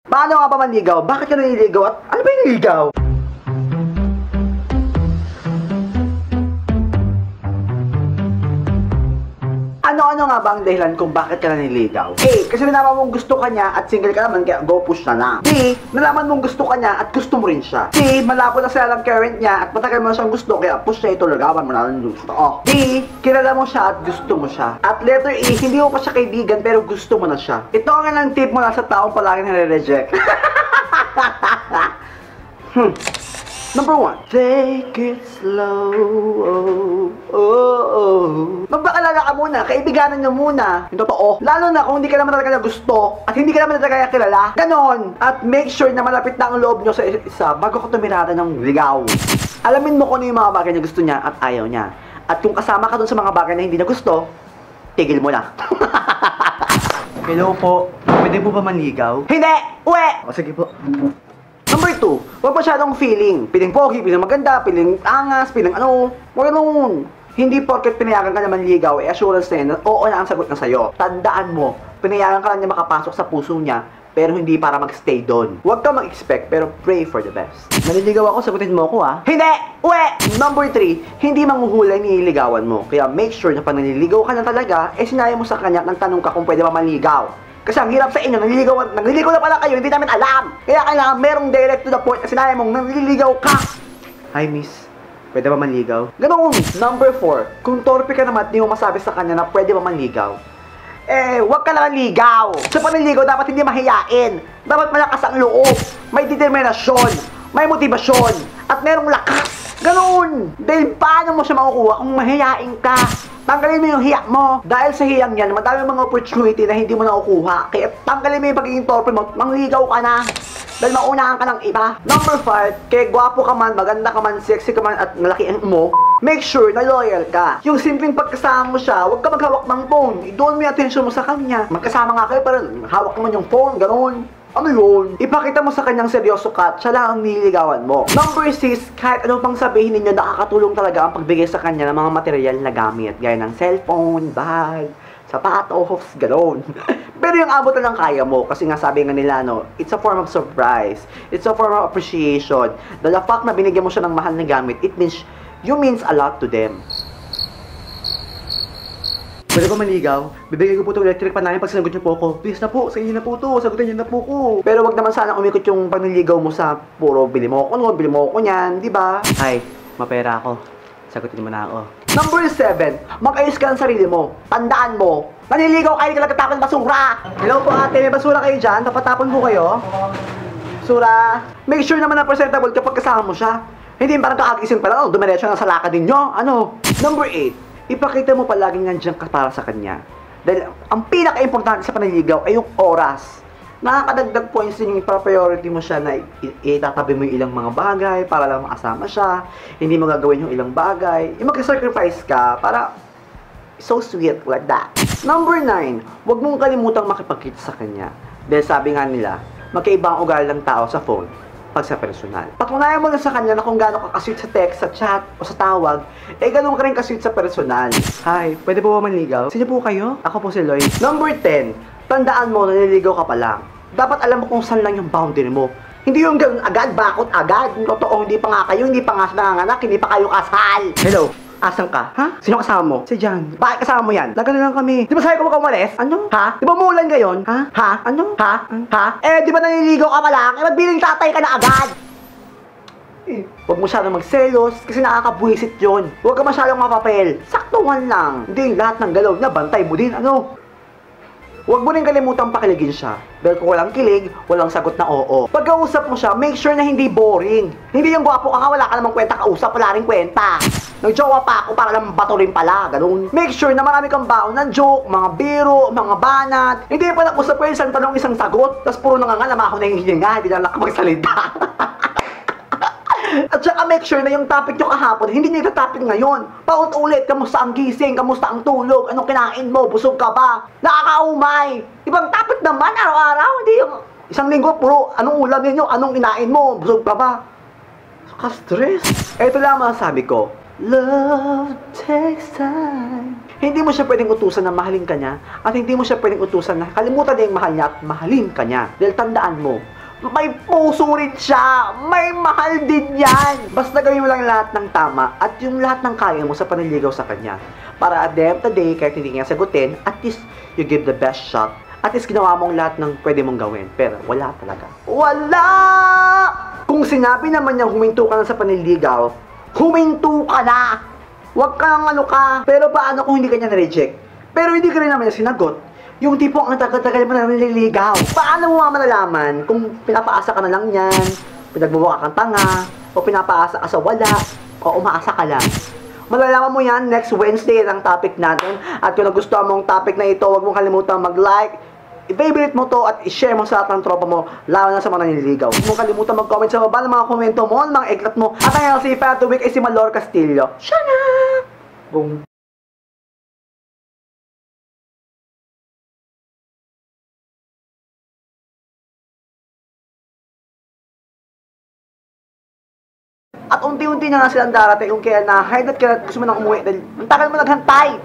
Paano nga ba manligaw? Bakit ka naniligaw at ano ba yung niligaw? Ano-ano nga ba ang dahilan kung bakit ka naniligaw? A. Kasi nalaman mong gusto ka niya at single ka naman kaya go push na lang. B. Nalaman mong gusto ka niya at gusto mo rin siya. C. Malabo na sila ng current niya at matagal mo na siyang gusto kaya push na ito lagawan mo na lang gusto. D. Kilala mo siya at gusto mo siya. At letter E. Hindi mo pa siya kaibigan pero gusto mo na siya. Ito ang ilang tip mo na sa taong palagi nare-reject. Number 1, take it slow. Magpakalala ka muna, kaibiganan nyo muna. Yung totoo. Lalo na kung hindi ka naman talaga gusto at hindi ka naman talaga kilala. Ganon. At make sure na malapit na ang loob nyo sa isa bago ka tumirada ng ligaw. Alamin mo kung ano yung mga bagay na gusto niya at ayaw niya. At kung kasama ka dun sa mga bagay na hindi na gusto, tigil mo na. Hello po, pwede po ba manligaw? Hindi! Uwe! O sige po. Number 2, huwag masyadong feeling. Piling pogi, piling maganda, piling angas, piling ano. Huwag ganun. Hindi porket pinayagan ka na manligaw, assurance na yun, oo na ang sagot na sa'yo. Tandaan mo, pinayagan ka lang niya makapasok sa puso niya, pero hindi para magstay doon. Huwag ka mag-expect, pero pray for the best. Manliligaw ako, sagutin mo ako Hindi! Uwe! Number 3, hindi manghuhulay nililigawan mo. Kaya make sure na pag nanliligaw ka na talaga, sinaya mo sa kanya nang tanong ka kung pwede ba manligaw. Kasi ang hirap sa inyo, nanliligaw na pala kayo, hindi namin alam. Kaya kailangan merong direct to the point na sinaya mong nanliligaw ka. Hi miss, pwede ba manligaw? Ganoon. Number 4, kung torpe ka naman at di mo masabi sa kanya na pwede ba manligaw, wag ka lang ligaw. Sa panliligaw, dapat hindi mahiyain. Dapat malakas ang loob, may determinasyon, may motibasyon, at merong lakas. Ganoon. Dahil paano mo siya makukuha kung mahiyain ka? Tanggalin mo yung hiya mo. Dahil sa hiyang yan, madami mga opportunity na hindi mo nakukuha. Kaya tanggalin mo yung pagiging torpe mo, mangligaw ka na. Dahil maunahan ka ng iba. Number 5, kaya gwapo ka man, maganda ka man, sexy ka man, at malaki ang mo, make sure na loyal ka. Yung simpleng pagkasama mo siya, huwag ka maghawak ng phone. I-doon mo yung attention mo sa kanya. Magkasama nga kayo, pero hawak naman yung phone, ganoon. Ano yun? Ipakita mo sa kanyang seryoso ka at siya lang ang nililigawan mo. Number 6, kahit ano pang sabihin ninyo, nakakatulong talaga ang pagbigay sa kanya ng mga material na gamit. Gaya ng cellphone, bag, sapatos, gano'n. Pero yung abot na lang kaya mo, kasi nga sabi nga nila, no, it's a form of surprise. It's a form of appreciation. Dahil the fact na binigyan mo siya ng mahal na gamit, it means, you means a lot to them. Pwede ba manligaw? Bibigay ko po itong electric pan namin pag sinagot niyo po ako. Please na po, sa inyo na po to, sagutin niyo na po ko. Pero wag naman sana umikot yung panliligaw mo sa puro bili mo ako nun, bili mo ako niyan, di ba? Ay, mapera ako. Sagutin mo na ako. Number 7, mag-ayos ka ng sarili mo. Tandaan mo, nanliligaw kayo talaga tapon basura. Hello po ate, may basura kayo dyan? Papatapon po kayo? Basura. Make sure naman na presentable kapag kasama mo siya. Hindi parang kakagising pala, dumiretso na sa lakad ninyo. Ano? Number 8, ipakita mo palaging nandiyan ka para sa kanya. Dahil ang pinaka-importante sa panliligaw ay yung oras. Nakakadagdag points din yung priority mo siya na itatabi mo yung ilang mga bagay para lang makasama siya. Hindi mo gagawin yung ilang bagay. Yung mag-sacrifice ka para so sweet like that. Number 9, huwag mong kalimutang makipagkita sa kanya. Dahil sabi nga nila, magkaiba ang ugali ng tao sa phone pag sa personal. Patunayan mo na sa kanya na kung gaano ka kasweet sa text, sa chat, o sa tawag, ganoon ka rin kasweet sa personal. Hi, pwede po ba manligaw? Sino po kayo? Ako po si Lloyd. Number 10, tandaan mo na nililigaw ka pa lang. Dapat alam mo kung saan lang yung boundary mo. Hindi yung ganoon agad, bakot agad. Totoo, hindi pa nga kayo, hindi pa nga siya nanganganak, hindi pa kayo kasal. Hello? Asan ka? Ha? Sino kasama mo? Si Jan. Bakit kasama mo yan? Laga na lang kami. Di ba sabi ko wag kang umalis? Ano? Ha? Di ba muulan ngayon? Ha? Ha? Ano? Ha? Ha? Di ba nanliligaw ka pa lang? Magbiling tatay ka na agad! Huwag mo masyadong magselos kasi nakakabwisit yun. Huwag ka masyadong mapapel. Saktuhan lang. Hindi lahat ng galaw niya, bantay mo din. Ano? Huwag mo rin kalimutang pakiligin siya. Dahil kung walang kilig, walang sagot na oo. Pagkausap mo siya, make sure na hindi boring. Hindi yung gwapo ka nga, wala ka namang kwenta kausap, wala rin kwenta. Nag-jowa pa ako para lang bato rin pala, ganun. Make sure na marami kang baon ng joke, mga biro, mga banat. Hindi pa nag-usap ko isang tanong, isang sagot. Tapos puro nangangalamaho na yung hininga, hindi na nakapagsalita. At saka make sure na yung topic nyo kahapon, hindi nyo topic ngayon. Paulit-ulit, kamusta ang gising, kamusta ang tulog, anong kinain mo, busog ka ba, nakakaumay. Ibang topic naman, araw-araw, hindi yung isang linggo, puro anong ulam ninyo, anong kinain mo, busog ka ba. Ka-stress. Ito lang masasabi ko, love takes time. Hindi mo siya pwedeng utusan na mahalin ka niya, at hindi mo siya pwedeng utusan na kalimutan niya yung mahal niya at mahalin ka niya. Dahil tandaan mo, May puso rin siya. May mahal din yan. Basta gawin mo lang lahat ng tama at yung lahat ng kaya mo sa panliligaw sa kanya. Para at the end of the day, kahit hindi niya sagutin, at least you give the best shot. At least ginawa mong lahat ng pwede mong gawin. Pero wala talaga. Wala! Kung sinabi naman niya huminto ka na sa panliligaw, huminto ka na! Huwag kang ano ka. Pero paano kung hindi ka niya na-reject? Pero hindi ka rin naman niya sinagot. Yung tipo ang tagal-tagal mo na naliligaw. Paano mo malalaman kung pinapaasa ka na lang yan, pinagbubuka kang tanga, o pinapaasa ka sa wala, o umaasa ka lang? Malalaman mo yan next Wednesday ang topic natin. At kung nagustuhan mong topic na ito, huwag mong kalimutan mag-like, i-favorite mo to at i-share mo sa lahat ng tropa mo, lalo na sa mga nanliligaw. Huwag mong kalimutan mag-comment sa baba ng mga komento mo, ng mga eklat mo. At ang si Fan of the Week ay si Malor Castillo. Shana! Boom. At unti-unti na nga silang darating kung kaya na-hide at kaya gusto mo nang umuwi dahil ang tagal mo naghantay.